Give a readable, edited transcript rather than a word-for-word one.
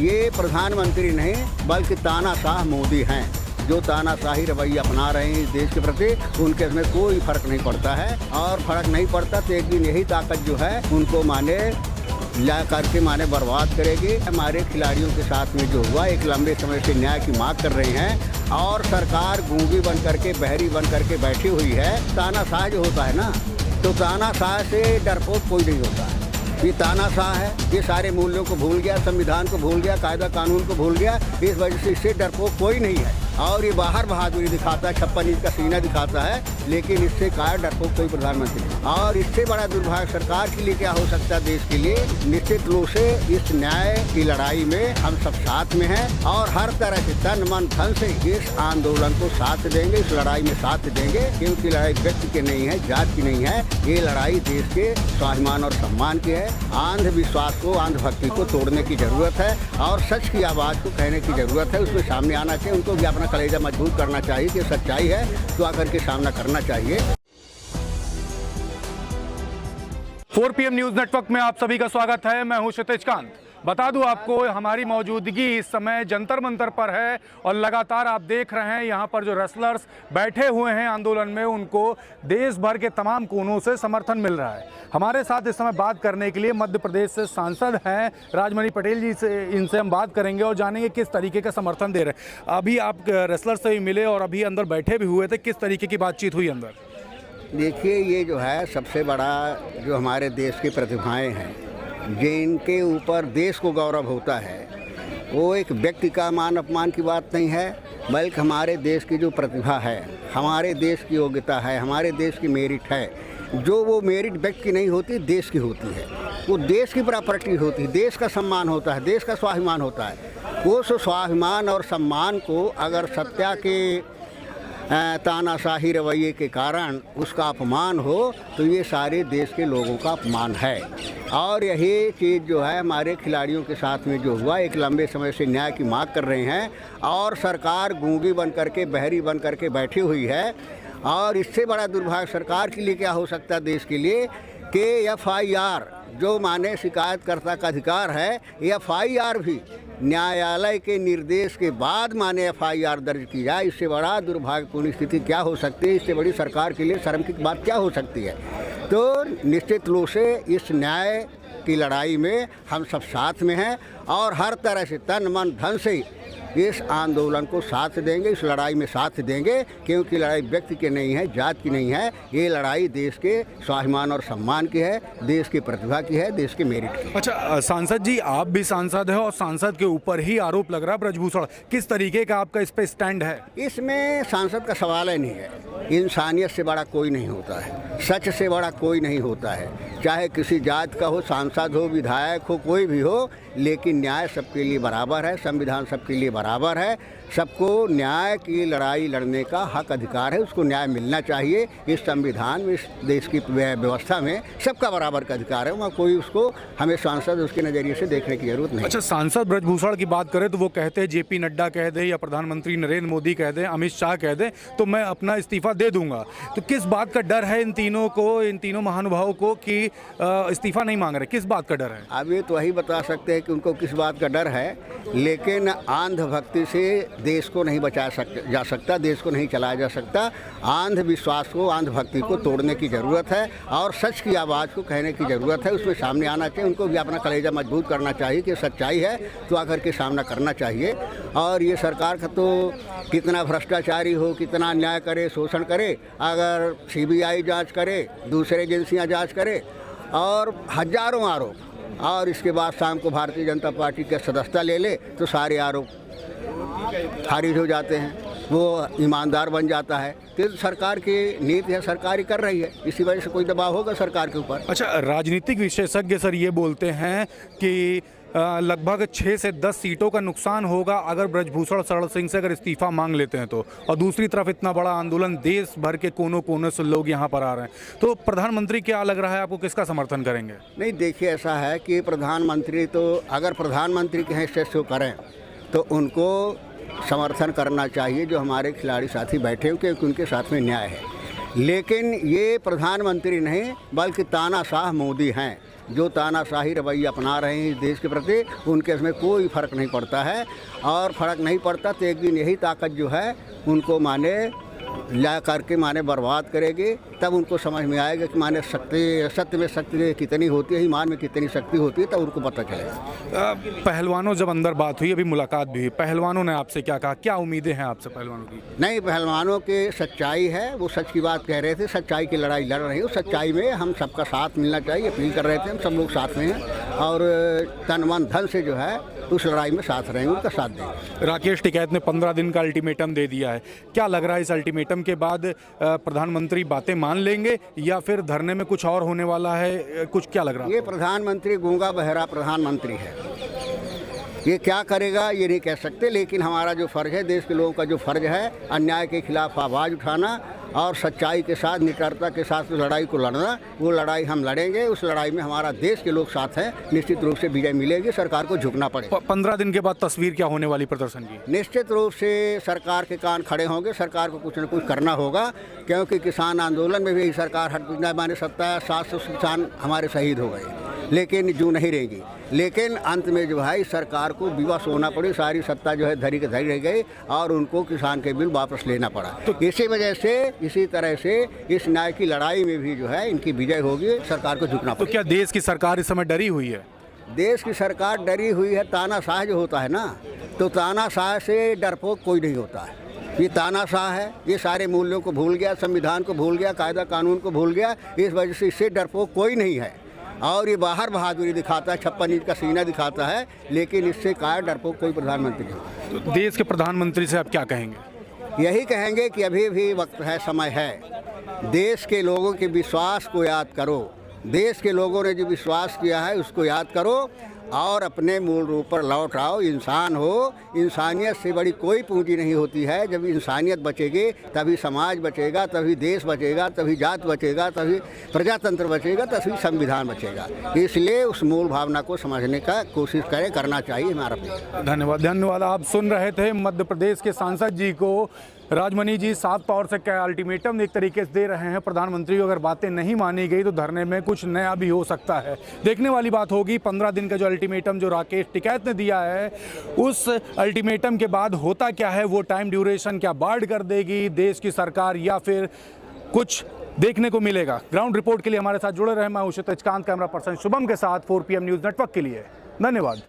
ये प्रधानमंत्री नहीं बल्कि तानाशाह मोदी हैं, जो तानाशाही रवैया अपना रहे हैं इस देश के प्रति। उनके इसमें कोई फर्क नहीं पड़ता है, और फर्क नहीं पड़ता तो एक दिन यही ताकत जो है उनको माने ला करके माने बर्बाद करेगी। हमारे खिलाड़ियों के साथ में जो हुआ, एक लंबे समय से न्याय की मांग कर रहे हैं और सरकार गूंगी बन करके, बहरी बन करके बैठी हुई है। तानाशाह जो होता है ना, तो तानाशाह से डरपोक कोई नहीं होता है। ये तानाशाह है, ये सारे मूल्यों को भूल गया, संविधान को भूल गया, कायदा कानून को भूल गया। इस वजह से इससे डरपोक कोई नहीं है, और ये बाहर बहादुरी दिखाता है, 56 इंच का सीना दिखाता है, लेकिन इससे क्या डरपोक कोई प्रधानमंत्री। और इससे बड़ा दुर्भाग्य सरकार के लिए क्या हो सकता है देश के लिए। निश्चित रूप से इस न्याय की लड़ाई में हम सब साथ में हैं, और हर तरह से तन मन धन से इस आंदोलन को साथ देंगे, इस लड़ाई में साथ देंगे, क्योंकि लड़ाई व्यक्ति की नहीं है, जात की नहीं है। ये लड़ाई देश के स्वाभिमान और सम्मान की है। अंधविश्वास को, अंधभक्ति को तोड़ने की जरूरत है, और सच की आवाज़ को कहने की जरूरत है। उसमें सामने आना चाहिए, उनको भी अपना कलेजा मजबूत करना चाहिए कि सच्चाई है तो आकर के सामना करना चाहिए। 4 PM न्यूज नेटवर्क में आप सभी का स्वागत है। मैं हूं क्षितिज कांत। बता दूं आपको, हमारी मौजूदगी इस समय जंतर मंतर पर है, और लगातार आप देख रहे हैं यहाँ पर जो रेसलर्स बैठे हुए हैं आंदोलन में, उनको देश भर के तमाम कोनों से समर्थन मिल रहा है। हमारे साथ इस समय बात करने के लिए मध्य प्रदेश से सांसद हैं राजमणि पटेल जी, से इनसे हम बात करेंगे और जानेंगे किस तरीके का समर्थन दे रहे हैं। अभी आप रेसलर से भी मिले और अभी अंदर बैठे भी हुए थे, किस तरीके की बातचीत हुई अंदर? देखिए, ये जो है सबसे बड़ा जो हमारे देश की प्रतिभाएं हैं, जिनके ऊपर देश को गौरव होता है, वो एक व्यक्ति का मान अपमान की बात नहीं है, बल्कि हमारे देश की जो प्रतिभा है, हमारे देश की योग्यता है, हमारे देश की मेरिट है, जो वो मेरिट व्यक्ति की नहीं होती, देश की होती है। वो देश की प्रॉपर्टी होती है, देश का सम्मान होता है, देश का स्वाभिमान होता है। वो स्वाभिमान और सम्मान को अगर सत्या के तानाशाही रवैये के कारण उसका अपमान हो, तो ये सारे देश के लोगों का अपमान है। और यही चीज़ जो है हमारे खिलाड़ियों के साथ में जो हुआ, एक लंबे समय से न्याय की मांग कर रहे हैं, और सरकार गूंगी बन करके, बहरी बन करके बैठी हुई है। और इससे बड़ा दुर्भाग्य सरकार के लिए क्या हो सकता है देश के लिए कि FIR जो माने शिकायतकर्ता का अधिकार है, FIR भी न्यायालय के निर्देश के बाद माने FIR दर्ज की जाए। इससे बड़ा दुर्भाग्यपूर्ण स्थिति क्या हो सकती है, इससे बड़ी सरकार के लिए शर्म की बात क्या हो सकती है। तो निश्चित रूप से इस न्याय की लड़ाई में हम सब साथ में हैं, और हर तरह से तन मन धन से इस आंदोलन को साथ देंगे, इस लड़ाई में साथ देंगे, क्योंकि लड़ाई व्यक्ति की नहीं है, जात की नहीं है। ये लड़ाई देश के स्वाभिमान और सम्मान की है, देश की प्रतिभा की है, देश के मेरिट की। अच्छा सांसद जी, आप भी सांसद हैं और सांसद के ऊपर ही आरोप लग रहा है ब्रजभूषण, किस तरीके का आपका इस पे स्टैंड है? इसमें सांसद का सवाल ही नहीं है। इंसानियत से बड़ा कोई नहीं होता है, सच से बड़ा कोई नहीं होता है, चाहे किसी जात का हो, सांसद हो, विधायक हो, कोई भी हो, लेकिन न्याय सबके लिए बराबर है, संविधान सबके लिए बराबर है। सबको न्याय की लड़ाई लड़ने का हक अधिकार है, उसको न्याय मिलना चाहिए। इस संविधान में, इस देश की व्यवस्था में सबका बराबर का अधिकार है, वहाँ कोई उसको, हमें सांसद उसके नज़रिए से देखने की जरूरत नहीं। अच्छा, सांसद ब्रजभूषण की बात करें तो वो कहते हैं JP नड्डा कह दे, या प्रधानमंत्री नरेंद्र मोदी कह दे, अमित शाह कह दे, तो मैं अपना इस्तीफा दे दूंगा। तो किस बात का डर है इन तीनों को, इन तीनों महानुभावों को कि इस्तीफा नहीं मांग रहे? किस बात का डर है? अब ये तो वही बता सकते हैं कि उनको किस बात का डर है, लेकिन अंधभक्ति से देश को नहीं बचाया जा सकता, देश को नहीं चलाया जा सकता। अंधविश्वास को, अंधभक्ति को तोड़ने की ज़रूरत है, और सच की आवाज़ को कहने की ज़रूरत है। उसमें सामने आना चाहिए, उनको भी अपना कलेजा मजबूत करना चाहिए कि सच्चाई है तो आकर के सामना करना चाहिए। और ये सरकार का तो कितना भ्रष्टाचारी हो, कितना अन्याय करे, शोषण करे, अगर CBI जाँच करे, दूसरे एजेंसियाँ जाँच करे, और हजारों आरोप, और इसके बाद शाम को भारतीय जनता पार्टी के सदस्यता ले ले, तो सारे आरोप खारिज हो जाते हैं, वो ईमानदार बन जाता है। तो सरकार की नीति है, सरकार ही कर रही है, इसी वजह से कोई दबाव होगा सरकार के ऊपर। अच्छा, राजनीतिक विशेषज्ञ सर ये बोलते हैं कि लगभग 6 से 10 सीटों का नुकसान होगा अगर ब्रजभूषण शरण सिंह से अगर इस्तीफा मांग लेते हैं तो, और दूसरी तरफ इतना बड़ा आंदोलन देश भर के कोनों कोनों से लोग यहाँ पर आ रहे हैं, तो प्रधानमंत्री क्या लग रहा है आपको, किसका समर्थन करेंगे? नहीं, देखिए ऐसा है कि प्रधानमंत्री तो अगर प्रधानमंत्री के हैसियत से करें तो उनको समर्थन करना चाहिए, जो हमारे खिलाड़ी साथी बैठे हैं, क्योंकि उनके साथ में न्याय है। लेकिन ये प्रधानमंत्री नहीं बल्कि तानाशाह मोदी हैं, जो तानाशाही रवैया अपना रहे हैं इस देश के प्रति, उनके इसमें कोई फ़र्क नहीं पड़ता है। और फ़र्क नहीं पड़ता तो एक दिन यही ताकत जो है उनको माने ला करके माने बर्बाद करेगी। तब उनको समझ में आएगा कि माने सत्य में शक्ति कितनी होती है, ईमान में कितनी शक्ति होती है, तब उनको पता चलेगा। पहलवानों जब अंदर बात हुई, अभी मुलाकात भी हुई, पहलवानों ने आपसे क्या कहा, क्या उम्मीदें हैं आपसे पहलवानों की? नहीं, पहलवानों के सच्चाई है, वो सच की बात कह रहे थे, सच्चाई की लड़ाई लड़ रही हो। सच्चाई में हम सबका साथ मिलना चाहिए, अपील कर रहे थे। हम सब लोग साथ में हैं और तन मन धन से जो है उस लड़ाई में साथ रहेंगे, उनका साथ देंगे। राकेश टिकैत ने 15 दिन का अल्टीमेटम दे दिया है। क्या लग रहा है इस अल्टीमेटम के बाद प्रधानमंत्री बातें मान लेंगे या फिर धरने में कुछ और होने वाला है? कुछ क्या लग रहा है? ये प्रधानमंत्री गूंगा बहरा प्रधानमंत्री है, ये क्या करेगा ये नहीं कह सकते। लेकिन हमारा जो फ़र्ज़ है, देश के लोगों का जो फ़र्ज़ है, अन्याय के खिलाफ आवाज़ उठाना और सच्चाई के साथ, निडरता के साथ लड़ाई को लड़ना, वो लड़ाई हम लड़ेंगे। उस लड़ाई में हमारा देश के लोग साथ हैं, निश्चित रूप से विजय मिलेगी। सरकार को झुकना पड़ेगा। 15 दिन के बाद तस्वीर क्या होने वाली प्रदर्शन की? निश्चित रूप से सरकार के कान खड़े होंगे, सरकार को कुछ न कुछ करना होगा, क्योंकि किसान आंदोलन में भी सरकार हट माने सकता है। 700 किसान हमारे शहीद हो गए, लेकिन जू नहीं रहेगी। लेकिन अंत में जो है इस सरकार को विवश होना पड़ी, सारी सत्ता जो है धरी के धरी रह गई और उनको किसान के बिल वापस लेना पड़ा। तो इसी वजह से, इसी तरह से इस न्याय की लड़ाई में भी जो है इनकी विजय होगी, सरकार को झुकना तो पड़ेगा। क्या देश की सरकार इस समय डरी हुई है? देश की सरकार डरी हुई है। तानाशाह जो होता है ना, तो तानाशाह से डरपोक कोई नहीं होता है। ये तानाशाह है, ये सारे मूल्यों को भूल गया, संविधान को भूल गया, कायदा कानून को भूल गया। इस वजह से इससे डरपोक कोई नहीं है और ये बाहर बहादुरी दिखाता है, 56 इंच का सीना दिखाता है, लेकिन इससे काय डरपोक कोई प्रधानमंत्री नहीं। तो देश के प्रधानमंत्री से आप क्या कहेंगे? यही कहेंगे कि अभी भी वक्त है, समय है। देश के लोगों के विश्वास को याद करो, देश के लोगों ने जो विश्वास किया है उसको याद करो और अपने मूल रूप पर लौट आओ। इंसान हो, इंसानियत से बड़ी कोई पूंजी नहीं होती है। जब इंसानियत बचेगी तभी समाज बचेगा, तभी देश बचेगा, तभी जात बचेगा, तभी प्रजातंत्र बचेगा, तभी संविधान बचेगा। इसलिए उस मूल भावना को समझने का कोशिश करें, करना चाहिए हमारा। धन्यवाद, धन्यवाद। आप सुन रहे थे मध्य प्रदेश के सांसद जी को। राजमणि जी साफ तौर से क्या अल्टीमेटम एक तरीके से दे रहे हैं प्रधानमंत्री को, अगर बातें नहीं मानी गई तो धरने में कुछ नया भी हो सकता है। देखने वाली बात होगी 15 दिन का जो अल्टीमेटम जो राकेश टिकैत ने दिया है, उस अल्टीमेटम के बाद होता क्या है, वो टाइम ड्यूरेशन क्या बढ़ कर देगी देश की सरकार या फिर कुछ देखने को मिलेगा। ग्राउंड रिपोर्ट के लिए हमारे साथ जुड़े रहे, मैं हूं क्षितिज कांत, कैमरा पर्सन शुभम के साथ 4PM न्यूज़ नेटवर्क के लिए। धन्यवाद।